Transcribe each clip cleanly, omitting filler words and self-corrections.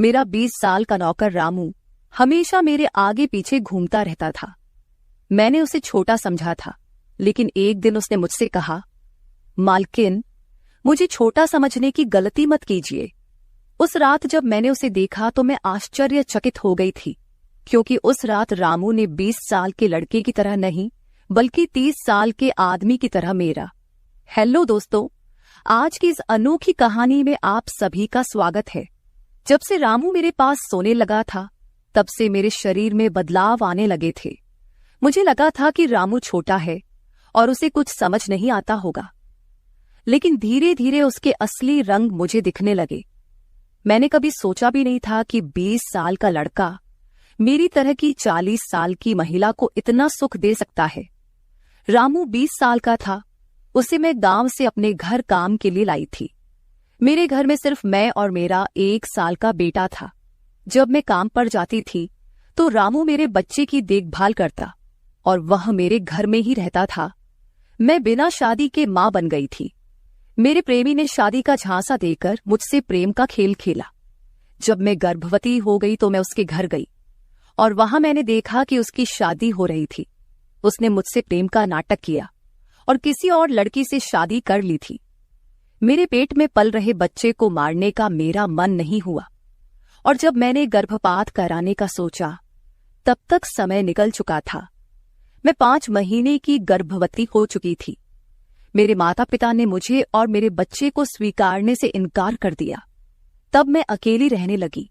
मेरा 20 साल का नौकर रामू हमेशा मेरे आगे पीछे घूमता रहता था। मैंने उसे छोटा समझा था, लेकिन एक दिन उसने मुझसे कहा, मालकिन, मुझे छोटा समझने की गलती मत कीजिए। उस रात जब मैंने उसे देखा तो मैं आश्चर्यचकित हो गई थी, क्योंकि उस रात रामू ने 20 साल के लड़के की तरह नहीं, बल्कि 30 साल के आदमी की तरह मेरा। हेलो दोस्तों, आज की इस अनोखी कहानी में आप सभी का स्वागत है। जब से रामू मेरे पास सोने लगा था, तब से मेरे शरीर में बदलाव आने लगे थे। मुझे लगा था कि रामू छोटा है और उसे कुछ समझ नहीं आता होगा, लेकिन धीरे धीरे उसके असली रंग मुझे दिखने लगे। मैंने कभी सोचा भी नहीं था कि 20 साल का लड़का मेरी तरह की 40 साल की महिला को इतना सुख दे सकता है। रामू 20 साल का था। उसे मैं गांव से अपने घर काम के लिए लाई थी। मेरे घर में सिर्फ मैं और मेरा 1 साल का बेटा था। जब मैं काम पर जाती थी तो रामू मेरे बच्चे की देखभाल करता और वह मेरे घर में ही रहता था। मैं बिना शादी के मां बन गई थी। मेरे प्रेमी ने शादी का झांसा देकर मुझसे प्रेम का खेल खेला। जब मैं गर्भवती हो गई तो मैं उसके घर गई और वहां मैंने देखा कि उसकी शादी हो रही थी। उसने मुझसे प्रेम का नाटक किया और किसी और लड़की से शादी कर ली थी। मेरे पेट में पल रहे बच्चे को मारने का मेरा मन नहीं हुआ, और जब मैंने गर्भपात कराने का सोचा, तब तक समय निकल चुका था। मैं 5 महीने की गर्भवती हो चुकी थी। मेरे माता पिता ने मुझे और मेरे बच्चे को स्वीकारने से इनकार कर दिया। तब मैं अकेली रहने लगी।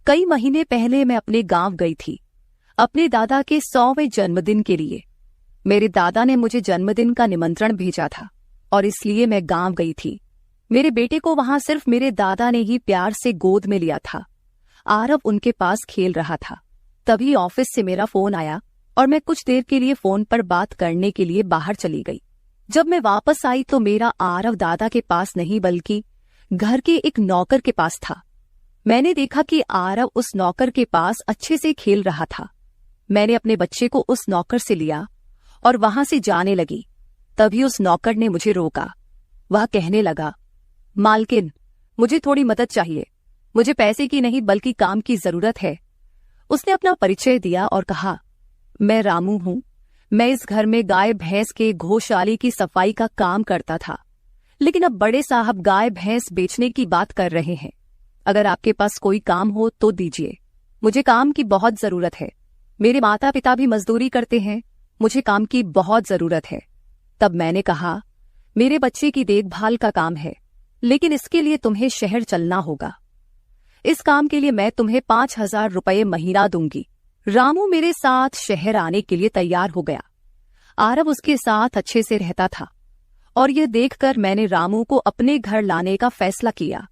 कई महीने पहले मैं अपने गांव गई थी, अपने दादा के 100वें जन्मदिन के लिए। मेरे दादा ने मुझे जन्मदिन का निमंत्रण भेजा था और इसलिए मैं गांव गई थी। मेरे बेटे को वहां सिर्फ मेरे दादा ने ही प्यार से गोद में लिया था। आरव उनके पास खेल रहा था। तभी ऑफिस से मेरा फोन आया और मैं कुछ देर के लिए फोन पर बात करने के लिए बाहर चली गई। जब मैं वापस आई तो मेरा आरव दादा के पास नहीं, बल्कि घर के एक नौकर के पास था। मैंने देखा कि आरव उस नौकर के पास अच्छे से खेल रहा था। मैंने अपने बच्चे को उस नौकर से लिया और वहां से जाने लगी। तभी उस नौकर ने मुझे रोका। वह कहने लगा, मालकिन, मुझे थोड़ी मदद चाहिए। मुझे पैसे की नहीं बल्कि काम की जरूरत है। उसने अपना परिचय दिया और कहा, मैं रामू हूं। मैं इस घर में गाय भैंस के गौशाले की सफाई का काम करता था, लेकिन अब बड़े साहब गाय भैंस बेचने की बात कर रहे हैं। अगर आपके पास कोई काम हो तो दीजिए। मुझे काम की बहुत जरूरत है। मेरे माता पिता भी मजदूरी करते हैं। मुझे काम की बहुत जरूरत है। तब मैंने कहा, मेरे बच्चे की देखभाल का काम है, लेकिन इसके लिए तुम्हें शहर चलना होगा। इस काम के लिए मैं तुम्हें 5,000 रुपये महीना दूंगी। रामू मेरे साथ शहर आने के लिए तैयार हो गया। आरव उसके साथ अच्छे से रहता था और यह देखकर मैंने रामू को अपने घर लाने का फैसला किया।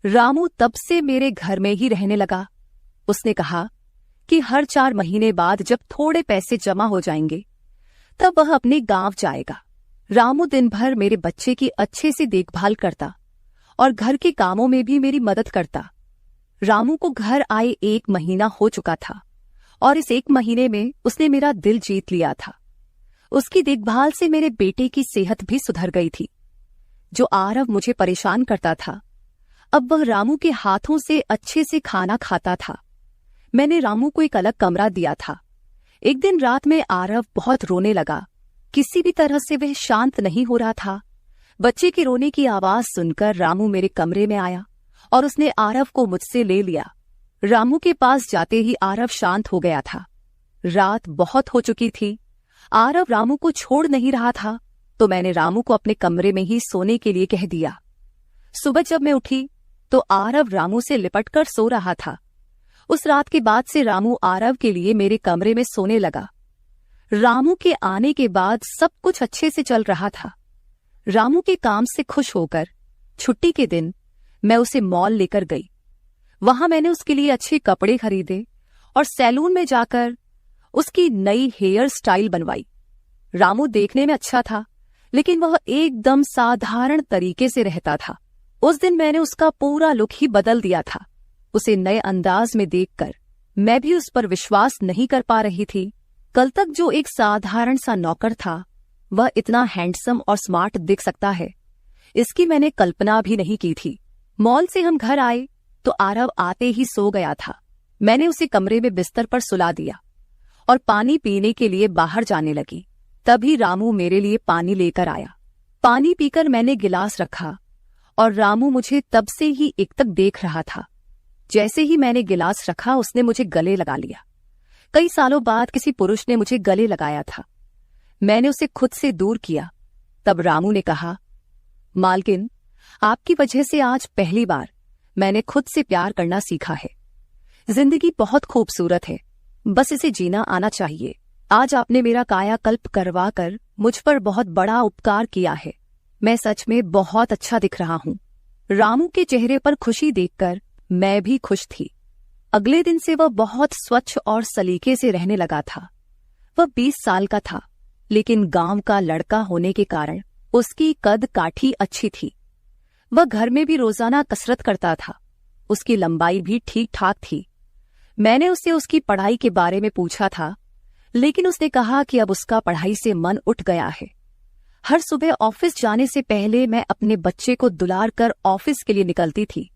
रामू तब से मेरे घर में ही रहने लगा। उसने कहा कि हर 4 महीने बाद जब थोड़े पैसे जमा हो जाएंगे, तब वह अपने गांव जाएगा। रामू दिन भर मेरे बच्चे की अच्छे से देखभाल करता और घर के कामों में भी मेरी मदद करता। रामू को घर आए 1 महीना हो चुका था और इस 1 महीने में उसने मेरा दिल जीत लिया था। उसकी देखभाल से मेरे बेटे की सेहत भी सुधर गई थी। जो आरव मुझे परेशान करता था, अब वह रामू के हाथों से अच्छे से खाना खाता था। मैंने रामू को एक अलग कमरा दिया था। एक दिन रात में आरव बहुत रोने लगा। किसी भी तरह से वह शांत नहीं हो रहा था। बच्चे के रोने की आवाज सुनकर रामू मेरे कमरे में आया और उसने आरव को मुझसे ले लिया। रामू के पास जाते ही आरव शांत हो गया था। रात बहुत हो चुकी थी। आरव रामू को छोड़ नहीं रहा था, तो मैंने रामू को अपने कमरे में ही सोने के लिए कह दिया। सुबह जब मैं उठी तो आरव रामू से लिपटकर सो रहा था। उस रात के बाद से रामू आरव के लिए मेरे कमरे में सोने लगा। रामू के आने के बाद सब कुछ अच्छे से चल रहा था। रामू के काम से खुश होकर छुट्टी के दिन मैं उसे मॉल लेकर गई। वहां मैंने उसके लिए अच्छे कपड़े खरीदे और सैलून में जाकर उसकी नई हेयर स्टाइल बनवाई। रामू देखने में अच्छा था, लेकिन वह एकदम साधारण तरीके से रहता था। उस दिन मैंने उसका पूरा लुक ही बदल दिया था। उसे नए अंदाज में देखकर मैं भी उस पर विश्वास नहीं कर पा रही थी। कल तक जो एक साधारण सा नौकर था, वह इतना हैंडसम और स्मार्ट दिख सकता है, इसकी मैंने कल्पना भी नहीं की थी। मॉल से हम घर आए तो आरव आते ही सो गया था। मैंने उसे कमरे में बिस्तर पर सुला दिया और पानी पीने के लिए बाहर जाने लगी। तभी रामू मेरे लिए पानी लेकर आया। पानी पीकर मैंने गिलास रखा और रामू मुझे तब से ही एकटक देख रहा था। जैसे ही मैंने गिलास रखा उसने मुझे गले लगा लिया। कई सालों बाद किसी पुरुष ने मुझे गले लगाया था। मैंने उसे खुद से दूर किया। तब रामू ने कहा, मालकिन, आपकी वजह से आज पहली बार मैंने खुद से प्यार करना सीखा है। जिंदगी बहुत खूबसूरत है, बस इसे जीना आना चाहिए। आज आपने मेरा कायाकल्प करवा कर मुझ पर बहुत बड़ा उपकार किया है। मैं सच में बहुत अच्छा दिख रहा हूँ। रामू के चेहरे पर खुशी देखकर मैं भी खुश थी। अगले दिन से वह बहुत स्वच्छ और सलीके से रहने लगा था। वह 20 साल का था, लेकिन गांव का लड़का होने के कारण उसकी कद काठी अच्छी थी। वह घर में भी रोजाना कसरत करता था। उसकी लंबाई भी ठीक ठाक थी। मैंने उससे उसकी पढ़ाई के बारे में पूछा था, लेकिन उसने कहा कि अब उसका पढ़ाई से मन उठ गया है। हर सुबह ऑफिस जाने से पहले मैं अपने बच्चे को दुलार कर ऑफिस के लिए निकलती थी।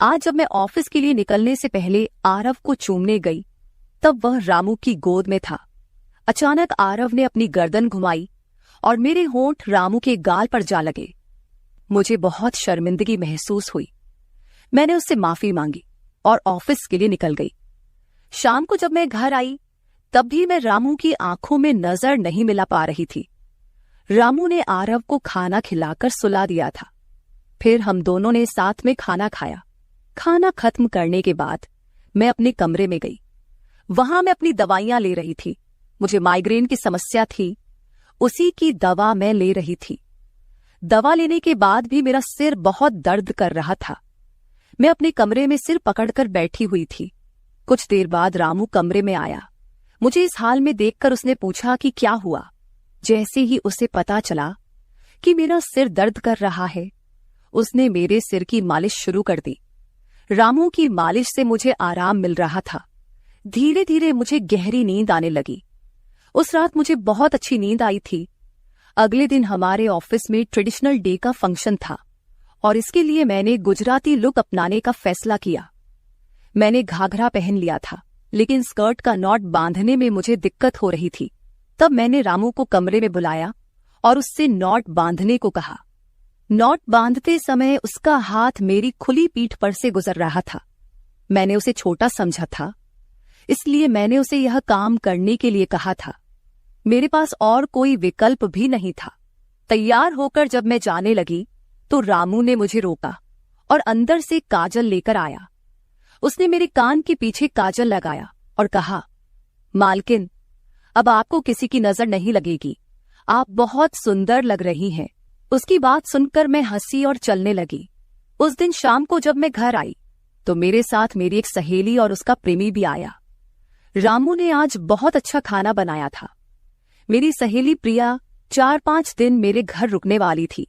आज जब मैं ऑफिस के लिए निकलने से पहले आरव को चूमने गई, तब वह रामू की गोद में था। अचानक आरव ने अपनी गर्दन घुमाई और मेरे होंठ रामू के गाल पर जा लगे। मुझे बहुत शर्मिंदगी महसूस हुई। मैंने उससे माफी मांगी और ऑफिस के लिए निकल गई। शाम को जब मैं घर आई, तब भी मैं रामू की आंखों में नजर नहीं मिला पा रही थी। रामू ने आरव को खाना खिलाकर सुला दिया था। फिर हम दोनों ने साथ में खाना खाया। खाना खत्म करने के बाद मैं अपने कमरे में गई। वहां मैं अपनी दवाइयां ले रही थी। मुझे माइग्रेन की समस्या थी, उसी की दवा मैं ले रही थी। दवा लेने के बाद भी मेरा सिर बहुत दर्द कर रहा था। मैं अपने कमरे में सिर पकड़कर बैठी हुई थी। कुछ देर बाद रामू कमरे में आया। मुझे इस हाल में देखकर उसने पूछा कि क्या हुआ। जैसे ही उसे पता चला कि मेरा सिर दर्द कर रहा है, उसने मेरे सिर की मालिश शुरू कर दी। रामू की मालिश से मुझे आराम मिल रहा था। धीरे धीरे मुझे गहरी नींद आने लगी। उस रात मुझे बहुत अच्छी नींद आई थी। अगले दिन हमारे ऑफिस में ट्रेडिशनल डे का फंक्शन था और इसके लिए मैंने गुजराती लुक अपनाने का फैसला किया। मैंने घाघरा पहन लिया था, लेकिन स्कर्ट का नॉट बांधने में मुझे दिक्कत हो रही थी। तब मैंने रामू को कमरे में बुलाया और उससे नॉट बांधने को कहा। नॉट बांधते समय उसका हाथ मेरी खुली पीठ पर से गुजर रहा था। मैंने उसे छोटा समझा था, इसलिए मैंने उसे यह काम करने के लिए कहा था। मेरे पास और कोई विकल्प भी नहीं था। तैयार होकर जब मैं जाने लगी तो रामू ने मुझे रोका और अंदर से काजल लेकर आया। उसने मेरे कान के पीछे काजल लगाया और कहा, मालकिन, अब आपको किसी की नजर नहीं लगेगी। आप बहुत सुंदर लग रही हैं। उसकी बात सुनकर मैं हंसी और चलने लगी। उस दिन शाम को जब मैं घर आई तो मेरे साथ मेरी एक सहेली और उसका प्रेमी भी आया। रामू ने आज बहुत अच्छा खाना बनाया था। मेरी सहेली प्रिया 4-5 दिन मेरे घर रुकने वाली थी।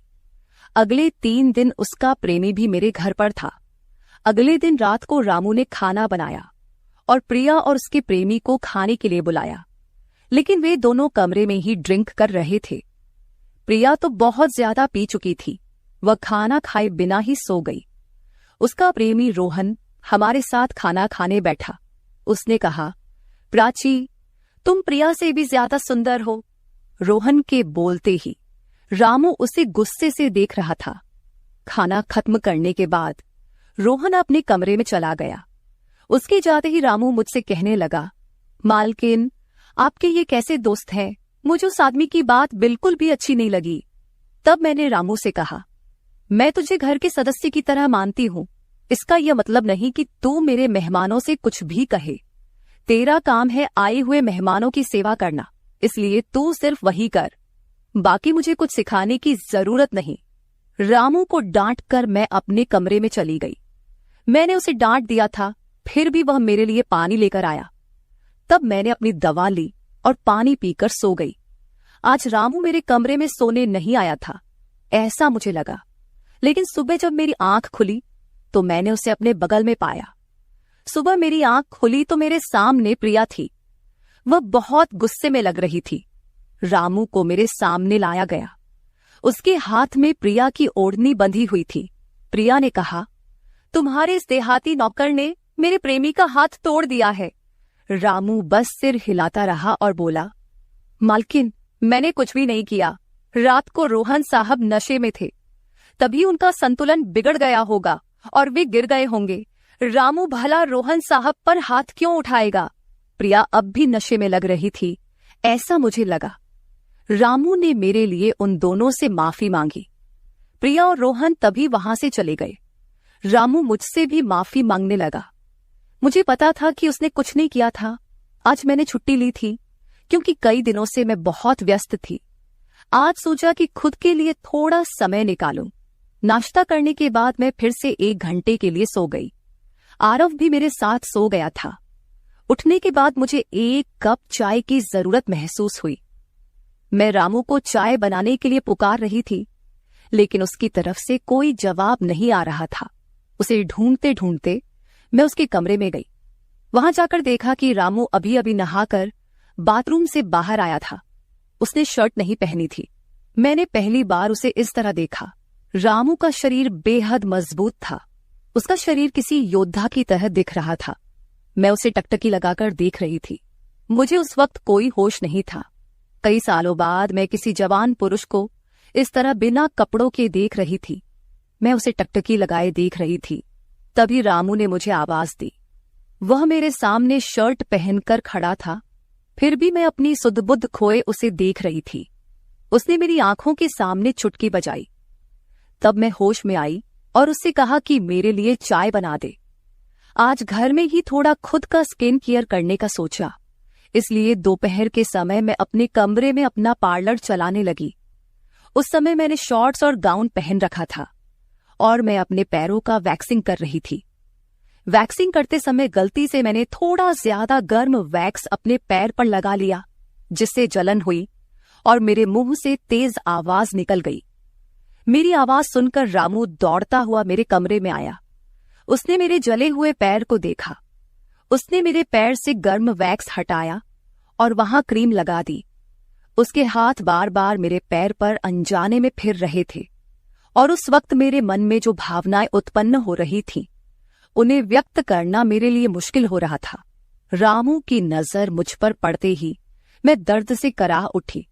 अगले 3 दिन उसका प्रेमी भी मेरे घर पर था। अगले दिन रात को रामू ने खाना बनाया और प्रिया और उसके प्रेमी को खाने के लिए बुलाया, लेकिन वे दोनों कमरे में ही ड्रिंक कर रहे थे। प्रिया तो बहुत ज्यादा पी चुकी थी। वह खाना खाए बिना ही सो गई। उसका प्रेमी रोहन हमारे साथ खाना खाने बैठा। उसने कहा, प्राची, तुम प्रिया से भी ज्यादा सुंदर हो। रोहन के बोलते ही रामू उसे गुस्से से देख रहा था। खाना खत्म करने के बाद रोहन अपने कमरे में चला गया। उसके जाते ही रामू मुझसे कहने लगा, मालकिन, आपके ये कैसे दोस्त हैं? मुझे उस आदमी की बात बिल्कुल भी अच्छी नहीं लगी। तब मैंने रामू से कहा, मैं तुझे घर के सदस्य की तरह मानती हूँ। इसका यह मतलब नहीं कि तू मेरे मेहमानों से कुछ भी कहे। तेरा काम है आए हुए मेहमानों की सेवा करना, इसलिए तू सिर्फ वही कर। बाकी मुझे कुछ सिखाने की जरूरत नहीं। रामू को डांट कर मैं अपने कमरे में चली गई। मैंने उसे डांट दिया था, फिर भी वह मेरे लिए पानी लेकर आया। तब मैंने अपनी दवा ली और पानी पीकर सो गई। आज रामू मेरे कमरे में सोने नहीं आया था, ऐसा मुझे लगा। लेकिन सुबह जब मेरी आंख खुली तो मैंने उसे अपने बगल में पाया। सुबह मेरी आंख खुली तो मेरे सामने प्रिया थी। वह बहुत गुस्से में लग रही थी। रामू को मेरे सामने लाया गया। उसके हाथ में प्रिया की ओढ़नी बंधी हुई थी। प्रिया ने कहा, तुम्हारे इस देहाती नौकर ने मेरे प्रेमी का हाथ तोड़ दिया है। रामू बस सिर हिलाता रहा और बोला, मालकिन, मैंने कुछ भी नहीं किया। रात को रोहन साहब नशे में थे, तभी उनका संतुलन बिगड़ गया होगा और वे गिर गए होंगे। रामू भला रोहन साहब पर हाथ क्यों उठाएगा? प्रिया अब भी नशे में लग रही थी, ऐसा मुझे लगा। रामू ने मेरे लिए उन दोनों से माफी मांगी। प्रिया और रोहन तभी वहां से चले गए। रामू मुझसे भी माफी मांगने लगा। मुझे पता था कि उसने कुछ नहीं किया था। आज मैंने छुट्टी ली थी क्योंकि कई दिनों से मैं बहुत व्यस्त थी। आज सोचा कि खुद के लिए थोड़ा समय निकालूं। नाश्ता करने के बाद मैं फिर से 1 घंटे के लिए सो गई। आरव भी मेरे साथ सो गया था। उठने के बाद मुझे 1 कप चाय की जरूरत महसूस हुई। मैं रामू को चाय बनाने के लिए पुकार रही थी, लेकिन उसकी तरफ से कोई जवाब नहीं आ रहा था। उसे ढूंढते ढूंढते मैं उसके कमरे में गई। वहां जाकर देखा कि रामू अभी अभी नहाकर बाथरूम से बाहर आया था। उसने शर्ट नहीं पहनी थी। मैंने पहली बार उसे इस तरह देखा। रामू का शरीर बेहद मजबूत था। उसका शरीर किसी योद्धा की तरह दिख रहा था। मैं उसे टकटकी लगाकर देख रही थी। मुझे उस वक्त कोई होश नहीं था। कई सालों बाद मैं किसी जवान पुरुष को इस तरह बिना कपड़ों के देख रही थी। मैं उसे टकटकी लगाए देख रही थी। तभी रामू ने मुझे आवाज दी। वह मेरे सामने शर्ट पहनकर खड़ा था, फिर भी मैं अपनी सुध-बुध खोए उसे देख रही थी। उसने मेरी आंखों के सामने चुटकी बजाई। तब मैं होश में आई और उससे कहा कि मेरे लिए चाय बना दे। आज घर में ही थोड़ा खुद का स्किन केयर करने का सोचा, इसलिए दोपहर के समय मैं अपने कमरे में अपना पार्लर चलाने लगी। उस समय मैंने शॉर्ट्स और गाउन पहन रखा था और मैं अपने पैरों का वैक्सिंग कर रही थी। वैक्सिंग करते समय गलती से मैंने थोड़ा ज्यादा गर्म वैक्स अपने पैर पर लगा लिया, जिससे जलन हुई और मेरे मुंह से तेज आवाज निकल गई। मेरी आवाज सुनकर रामू दौड़ता हुआ मेरे कमरे में आया। उसने मेरे जले हुए पैर को देखा। उसने मेरे पैर से गर्म वैक्स हटाया और वहां क्रीम लगा दी। उसके हाथ बार बार मेरे पैर पर अनजाने में फिर रहे थे और उस वक्त मेरे मन में जो भावनाएं उत्पन्न हो रही थीं, उन्हें व्यक्त करना मेरे लिए मुश्किल हो रहा था। रामू की नजर मुझ पर पड़ते ही मैं दर्द से कराह उठी।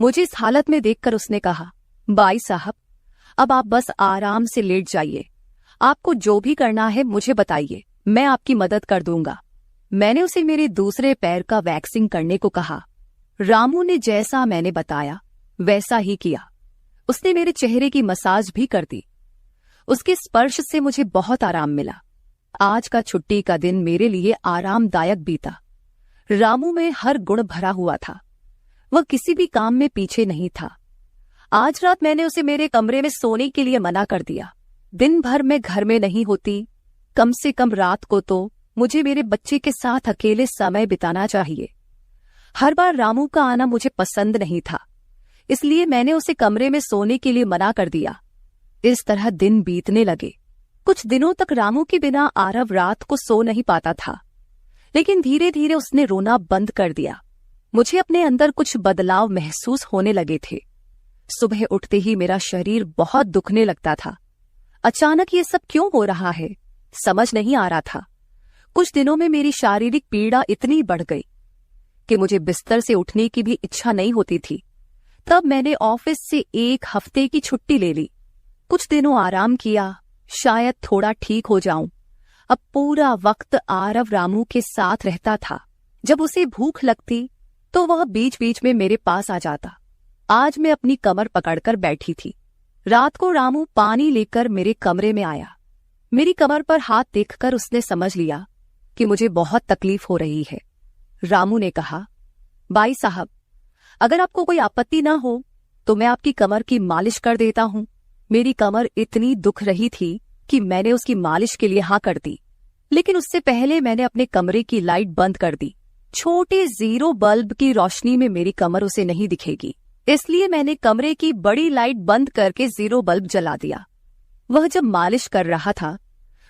मुझे इस हालत में देखकर उसने कहा, बाई साहब, अब आप बस आराम से लेट जाइए। आपको जो भी करना है मुझे बताइए, मैं आपकी मदद कर दूंगा। मैंने उसे मेरे दूसरे पैर का वैक्सिंग करने को कहा। रामू ने जैसा मैंने बताया वैसा ही किया। उसने मेरे चेहरे की मसाज भी कर दी। उसके स्पर्श से मुझे बहुत आराम मिला। आज का छुट्टी का दिन मेरे लिए आरामदायक बीता। रामू में हर गुण भरा हुआ था। वह किसी भी काम में पीछे नहीं था। आज रात मैंने उसे मेरे कमरे में सोने के लिए मना कर दिया। दिन भर मैं घर में नहीं होती, कम से कम रात को तो मुझे मेरे बच्चे के साथ अकेले समय बिताना चाहिए। हर बार रामू का आना मुझे पसंद नहीं था, इसलिए मैंने उसे कमरे में सोने के लिए मना कर दिया। इस तरह दिन बीतने लगे। कुछ दिनों तक रामू के बिना आरव रात को सो नहीं पाता था, लेकिन धीरे धीरे उसने रोना बंद कर दिया। मुझे अपने अंदर कुछ बदलाव महसूस होने लगे थे। सुबह उठते ही मेरा शरीर बहुत दुखने लगता था। अचानक ये सब क्यों हो रहा है, समझ नहीं आ रहा था। कुछ दिनों में मेरी शारीरिक पीड़ा इतनी बढ़ गई कि मुझे बिस्तर से उठने की भी इच्छा नहीं होती थी। तब मैंने ऑफिस से 1 हफ्ते की छुट्टी ले ली। कुछ दिनों आराम किया, शायद थोड़ा ठीक हो जाऊं। अब पूरा वक्त आरव रामू के साथ रहता था। जब उसे भूख लगती तो वह बीच बीच में मेरे पास आ जाता। आज मैं अपनी कमर पकड़कर बैठी थी। रात को रामू पानी लेकर मेरे कमरे में आया। मेरी कमर पर हाथ देखकर उसने समझ लिया कि मुझे बहुत तकलीफ हो रही है। रामू ने कहा, बाई साहब, अगर आपको कोई आपत्ति ना हो तो मैं आपकी कमर की मालिश कर देता हूं। मेरी कमर इतनी दुख रही थी कि मैंने उसकी मालिश के लिए हाँ कर दी, लेकिन उससे पहले मैंने अपने कमरे की लाइट बंद कर दी। छोटे 0 बल्ब की रोशनी में मेरी कमर उसे नहीं दिखेगी, इसलिए मैंने कमरे की बड़ी लाइट बंद करके 0 बल्ब जला दिया। वह जब मालिश कर रहा था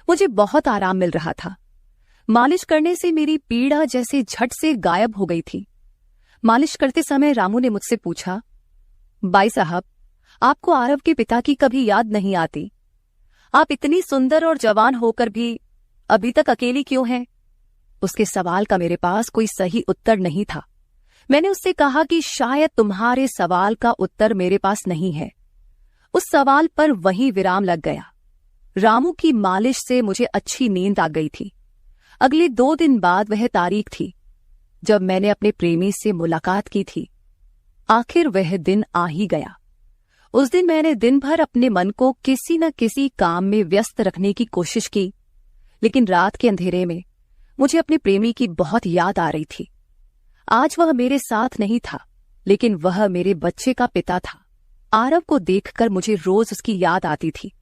मुझे बहुत आराम मिल रहा था। मालिश करने से मेरी पीड़ा जैसे झट से गायब हो गई थी। मालिश करते समय रामू ने मुझसे पूछा, बाई साहब, आपको आरव के पिता की कभी याद नहीं आती? आप इतनी सुंदर और जवान होकर भी अभी तक अकेली क्यों हैं? उसके सवाल का मेरे पास कोई सही उत्तर नहीं था। मैंने उससे कहा कि शायद तुम्हारे सवाल का उत्तर मेरे पास नहीं है। उस सवाल पर वहीं विराम लग गया। रामू की मालिश से मुझे अच्छी नींद आ गई थी। अगले 2 दिन बाद वह तारीख थी जब मैंने अपने प्रेमी से मुलाकात की थी। आखिर वह दिन आ ही गया। उस दिन मैंने दिन भर अपने मन को किसी न किसी काम में व्यस्त रखने की कोशिश की, लेकिन रात के अंधेरे में मुझे अपने प्रेमी की बहुत याद आ रही थी। आज वह मेरे साथ नहीं था, लेकिन वह मेरे बच्चे का पिता था। आरव को देखकर मुझे रोज उसकी याद आती थी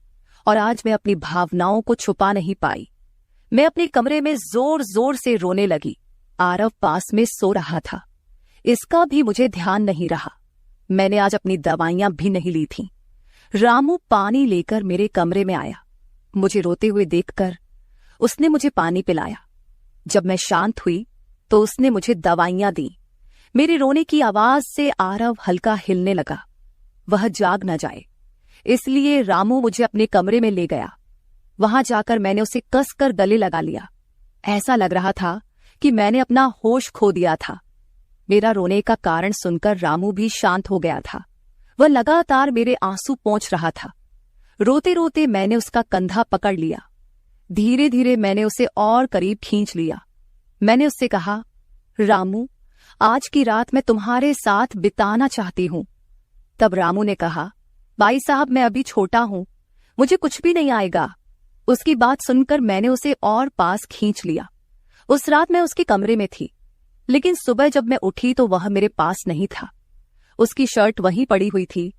और आज मैं अपनी भावनाओं को छुपा नहीं पाई। मैं अपने कमरे में जोर जोर से रोने लगी। आरव पास में सो रहा था, इसका भी मुझे ध्यान नहीं रहा। मैंने आज अपनी दवाइयां भी नहीं ली थीं। रामू पानी लेकर मेरे कमरे में आया। मुझे रोते हुए देखकर उसने मुझे पानी पिलाया। जब मैं शांत हुई तो उसने मुझे दवाइयां दी। मेरे रोने की आवाज से आरव हल्का हिलने लगा। वह जाग न जाए, इसलिए रामू मुझे अपने कमरे में ले गया। वहां जाकर मैंने उसे कसकर गले लगा लिया। ऐसा लग रहा था कि मैंने अपना होश खो दिया था। मेरा रोने का कारण सुनकर रामू भी शांत हो गया था। वह लगातार मेरे आंसू पोंछ रहा था। रोते रोते मैंने उसका कंधा पकड़ लिया। धीरे धीरे मैंने उसे और करीब खींच लिया। मैंने उससे कहा, रामू, आज की रात मैं तुम्हारे साथ बिताना चाहती हूं। तब रामू ने कहा, भाई साहब, मैं अभी छोटा हूं, मुझे कुछ भी नहीं आएगा। उसकी बात सुनकर मैंने उसे और पास खींच लिया। उस रात मैं उसके कमरे में थी, लेकिन सुबह जब मैं उठी तो वह मेरे पास नहीं था। उसकी शर्ट वहीं पड़ी हुई थी।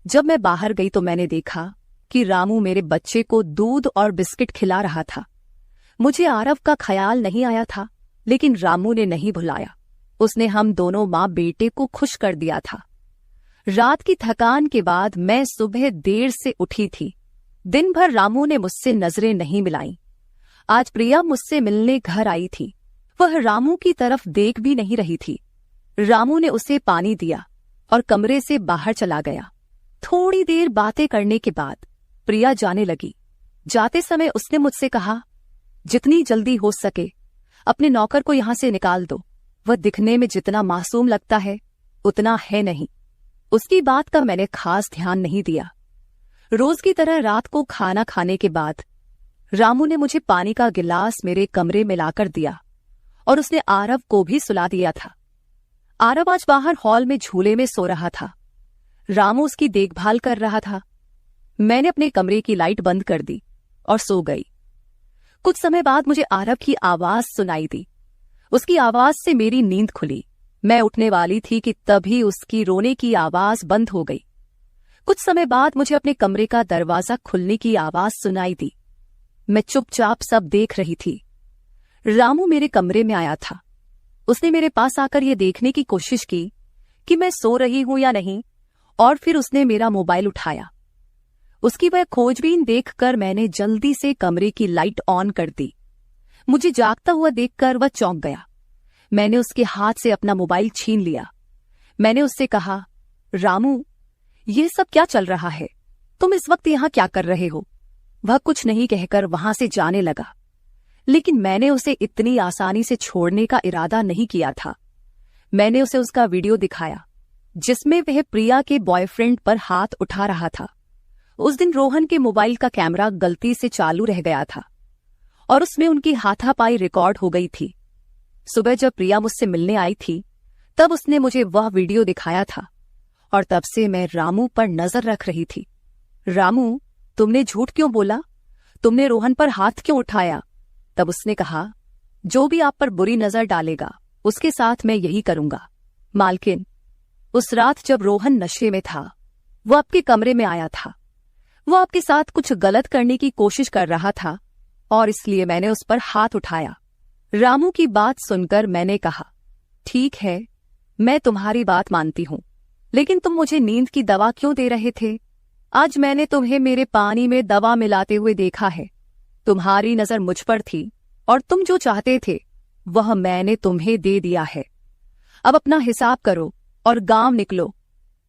जब मैं बाहर गई तो मैंने देखा कि रामू मेरे बच्चे को दूध और बिस्किट खिला रहा था। मुझे आरव का ख्याल नहीं आया था, लेकिन रामू ने नहीं भुलाया। उसने हम दोनों माँ बेटे को खुश कर दिया था। रात की थकान के बाद मैं सुबह देर से उठी थी। दिन भर रामू ने मुझसे नजरें नहीं मिलाई। आज प्रिया मुझसे मिलने घर आई थी। वह रामू की तरफ देख भी नहीं रही थी। रामू ने उसे पानी दिया और कमरे से बाहर चला गया। थोड़ी देर बातें करने के बाद प्रिया जाने लगी। जाते समय उसने मुझसे कहा, जितनी जल्दी हो सके अपने नौकर को यहां से निकाल दो। वह दिखने में जितना मासूम लगता है उतना है नहीं। उसकी बात का मैंने खास ध्यान नहीं दिया। रोज की तरह रात को खाना खाने के बाद रामू ने मुझे पानी का गिलास मेरे कमरे में लाकर दिया और उसने आरव को भी सुला दिया था। आरव आज बाहर हॉल में झूले में सो रहा था। रामू उसकी देखभाल कर रहा था। मैंने अपने कमरे की लाइट बंद कर दी और सो गई। कुछ समय बाद मुझे आरव की आवाज सुनाई दी। उसकी आवाज से मेरी नींद खुली। मैं उठने वाली थी कि तभी उसकी रोने की आवाज बंद हो गई। कुछ समय बाद मुझे अपने कमरे का दरवाजा खुलने की आवाज सुनाई दी। मैं चुपचाप सब देख रही थी। रामू मेरे कमरे में आया था। उसने मेरे पास आकर यह देखने की कोशिश की कि मैं सो रही हूं या नहीं, और फिर उसने मेरा मोबाइल उठाया। उसकी वह खोजबीन देखकर मैंने जल्दी से कमरे की लाइट ऑन कर दी। मुझे जागता हुआ देखकर वह चौंक गया। मैंने उसके हाथ से अपना मोबाइल छीन लिया। मैंने उससे कहा, रामू, ये सब क्या चल रहा है? तुम इस वक्त यहां क्या कर रहे हो? वह कुछ नहीं कहकर वहां से जाने लगा, लेकिन मैंने उसे इतनी आसानी से छोड़ने का इरादा नहीं किया था। मैंने उसे उसका वीडियो दिखाया जिसमें वह प्रिया के बॉयफ्रेंड पर हाथ उठा रहा था। उस दिन रोहन के मोबाइल का कैमरा गलती से चालू रह गया था और उसमें उनकी हाथापाई रिकॉर्ड हो गई थी। सुबह जब प्रिया मुझसे मिलने आई थी तब उसने मुझे वह वीडियो दिखाया था और तब से मैं रामू पर नजर रख रही थी। रामू, तुमने झूठ क्यों बोला? तुमने रोहन पर हाथ क्यों उठाया? तब उसने कहा, जो भी आप पर बुरी नजर डालेगा उसके साथ मैं यही करूंगा। मालकिन, उस रात जब रोहन नशे में था वो आपके कमरे में आया था। वो आपके साथ कुछ गलत करने की कोशिश कर रहा था और इसलिए मैंने उस पर हाथ उठाया। रामू की बात सुनकर मैंने कहा, ठीक है, मैं तुम्हारी बात मानती हूं, लेकिन तुम मुझे नींद की दवा क्यों दे रहे थे? आज मैंने तुम्हें मेरे पानी में दवा मिलाते हुए देखा है। तुम्हारी नजर मुझ पर थी और तुम जो चाहते थे वह मैंने तुम्हें दे दिया है। अब अपना हिसाब करो और गांव निकलो।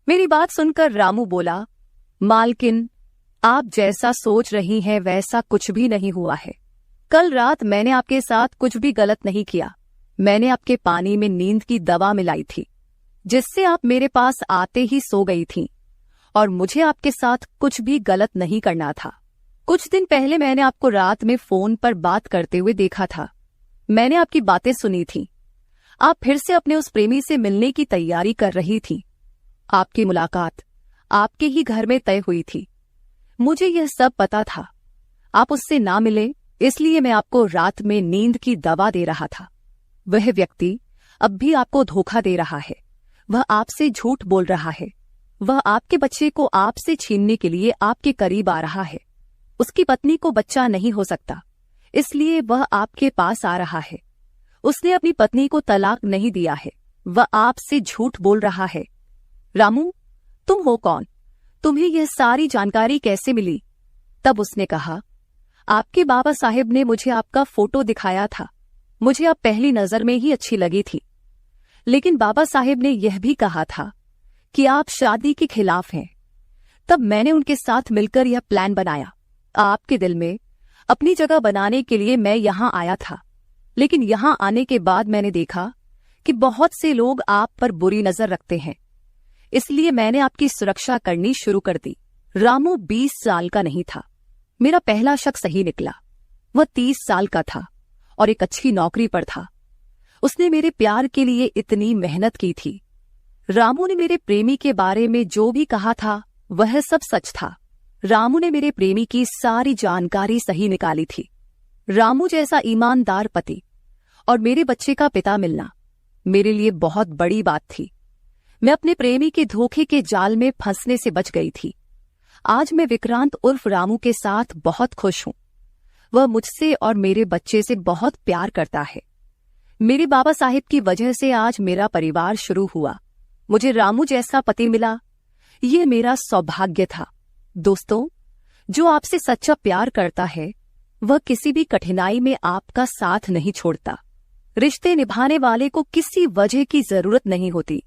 मेरी बात सुनकर रामू बोला, मालकिन, आप जैसा सोच रही हैं वैसा कुछ भी नहीं हुआ है। कल रात मैंने आपके साथ कुछ भी गलत नहीं किया। मैंने आपके पानी में नींद की दवा मिलाई थी, जिससे आप मेरे पास आते ही सो गई थीं, और मुझे आपके साथ कुछ भी गलत नहीं करना था। कुछ दिन पहले मैंने आपको रात में फोन पर बात करते हुए देखा था। मैंने आपकी बातें सुनी थी। आप फिर से अपने उस प्रेमी से मिलने की तैयारी कर रही थी। आपकी मुलाकात आपके ही घर में तय हुई थी। मुझे यह सब पता था। आप उससे ना मिले, इसलिए मैं आपको रात में नींद की दवा दे रहा था। वह व्यक्ति अब भी आपको धोखा दे रहा है। वह आपसे झूठ बोल रहा है। वह आपके बच्चे को आपसे छीनने के लिए आपके करीब आ रहा है। उसकी पत्नी को बच्चा नहीं हो सकता, इसलिए वह आपके पास आ रहा है। उसने अपनी पत्नी को तलाक नहीं दिया है। वह आपसे झूठ बोल रहा है। रामू, तुम हो कौन? तुम्हें यह सारी जानकारी कैसे मिली? तब उसने कहा, आपके बाबा साहेब ने मुझे आपका फोटो दिखाया था। मुझे आप पहली नजर में ही अच्छी लगी थी, लेकिन बाबा साहेब ने यह भी कहा था कि आप शादी के खिलाफ हैं। तब मैंने उनके साथ मिलकर यह प्लान बनाया। आपके दिल में अपनी जगह बनाने के लिए मैं यहां आया था, लेकिन यहां आने के बाद मैंने देखा कि बहुत से लोग आप पर बुरी नजर रखते हैं, इसलिए मैंने आपकी सुरक्षा करनी शुरू कर दी। रामू 20 साल का नहीं था। मेरा पहला शक सही निकला। वह 30 साल का था और एक अच्छी नौकरी पर था। उसने मेरे प्यार के लिए इतनी मेहनत की थी। रामू ने मेरे प्रेमी के बारे में जो भी कहा था वह सब सच था। रामू ने मेरे प्रेमी की सारी जानकारी सही निकाली थी। रामू जैसा ईमानदार पति और मेरे बच्चे का पिता मिलना मेरे लिए बहुत बड़ी बात थी। मैं अपने प्रेमी के धोखे के जाल में फंसने से बच गई थी। आज मैं विक्रांत उर्फ रामू के साथ बहुत खुश हूं। वह मुझसे और मेरे बच्चे से बहुत प्यार करता है। मेरे बाबा साहेब की वजह से आज मेरा परिवार शुरू हुआ। मुझे रामू जैसा पति मिला, यह मेरा सौभाग्य था। दोस्तों, जो आपसे सच्चा प्यार करता है वह किसी भी कठिनाई में आपका साथ नहीं छोड़ता। रिश्ते निभाने वाले को किसी वजह की जरूरत नहीं होती,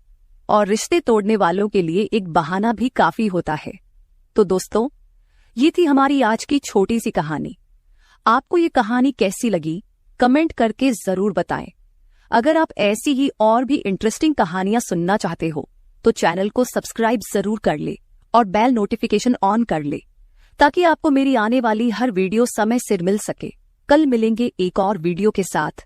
और रिश्ते तोड़ने वालों के लिए एक बहाना भी काफी होता है। तो दोस्तों, ये थी हमारी आज की छोटी सी कहानी। आपको ये कहानी कैसी लगी कमेंट करके जरूर बताएं। अगर आप ऐसी ही और भी इंटरेस्टिंग कहानियां सुनना चाहते हो तो चैनल को सब्सक्राइब जरूर कर ले और बेल नोटिफिकेशन ऑन कर ले, ताकि आपको मेरी आने वाली हर वीडियो समय सिर मिल सके। कल मिलेंगे एक और वीडियो के साथ।